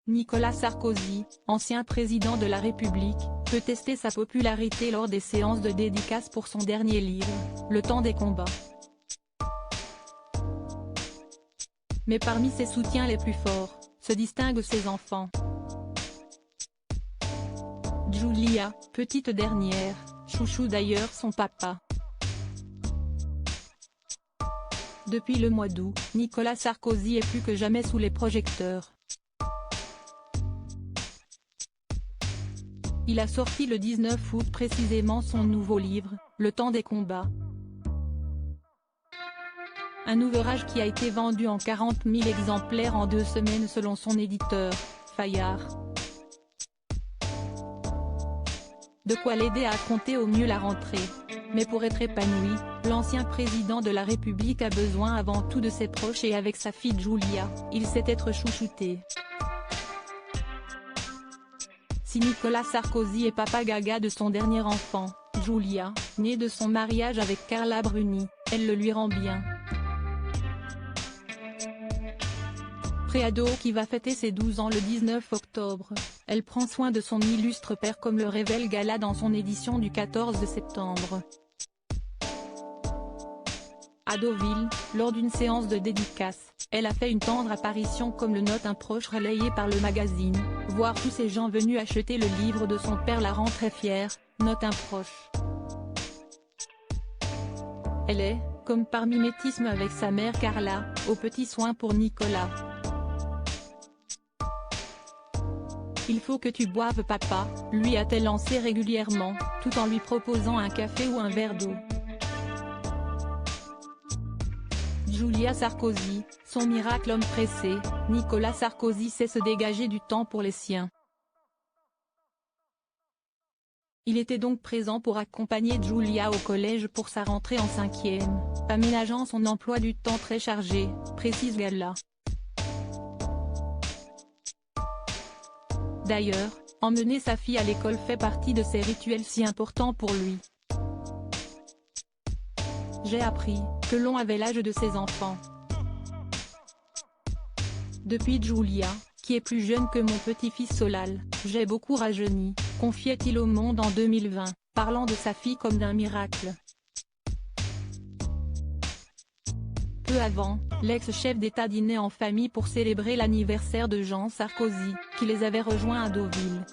Nicolas Sarkozy, ancien président de la République, peut tester sa popularité lors des séances de dédicace pour son dernier livre, Le temps des combats. Mais parmi ses soutiens les plus forts, se distinguent ses enfants. Julia, petite dernière, chouchou d'ailleurs son papa. Depuis le mois d'août, Nicolas Sarkozy est plus que jamais sous les projecteurs. Il a sorti le 19 août précisément son nouveau livre, Le temps des combats. Un ouvrage qui a été vendu en 40 000 exemplaires en 2 semaines selon son éditeur, Fayard. De quoi l'aider à affronter au mieux la rentrée. Mais pour être épanoui, l'ancien président de la République a besoin avant tout de ses proches et avec sa fille Julia, il sait être chouchouté. Si Nicolas Sarkozy est papa gaga de son dernier enfant, Julia, née de son mariage avec Carla Bruni, elle le lui rend bien. Préado qui va fêter ses 12 ans le 19 octobre, elle prend soin de son illustre père comme le révèle Gala dans son édition du 14 septembre. À Deauville, lors d'une séance de dédicace, elle a fait une tendre apparition comme le note un proche relayé par le magazine. Voir tous ces gens venus acheter le livre de son père la rend très fière, note un proche. Elle est, comme par mimétisme avec sa mère Carla, aux petits soins pour Nicolas. Il faut que tu boives papa, lui a-t-elle lancé régulièrement, tout en lui proposant un café ou un verre d'eau. Julia Sarkozy, son miracle homme pressé, Nicolas Sarkozy sait se dégager du temps pour les siens. Il était donc présent pour accompagner Julia au collège pour sa rentrée en 5e, aménageant son emploi du temps très chargé, précise Gala. D'ailleurs, emmener sa fille à l'école fait partie de ces rituels si importants pour lui. J'ai appris que l'on avait l'âge de ses enfants. Depuis Julia, qui est plus jeune que mon petit-fils Solal, j'ai beaucoup rajeuni, confiait-il au Monde en 2020, parlant de sa fille comme d'un miracle. Peu avant, l'ex-chef d'État dînait en famille pour célébrer l'anniversaire de Jean Sarkozy, qui les avait rejoints à Deauville.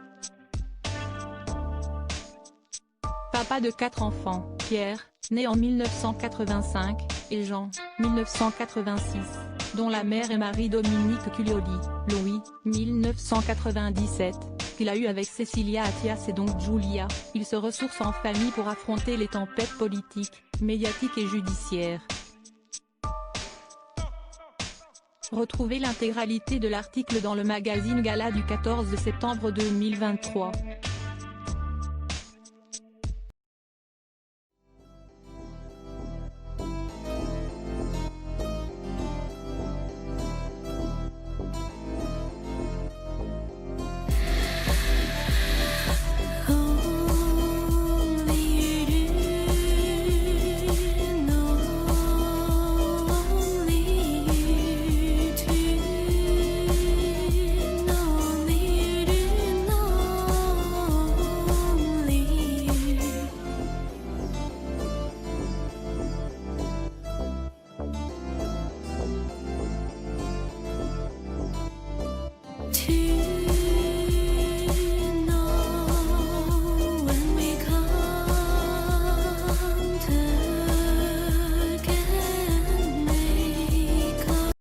Papa de 4 enfants, Pierre, né en 1985, et Jean, 1986, dont la mère est Marie-Dominique Culioli, Louis, 1997, qu'il a eu avec Cécilia Attias et donc Julia, il se ressource en famille pour affronter les tempêtes politiques, médiatiques et judiciaires. Retrouvez l'intégralité de l'article dans le magazine Gala du 14 septembre 2023.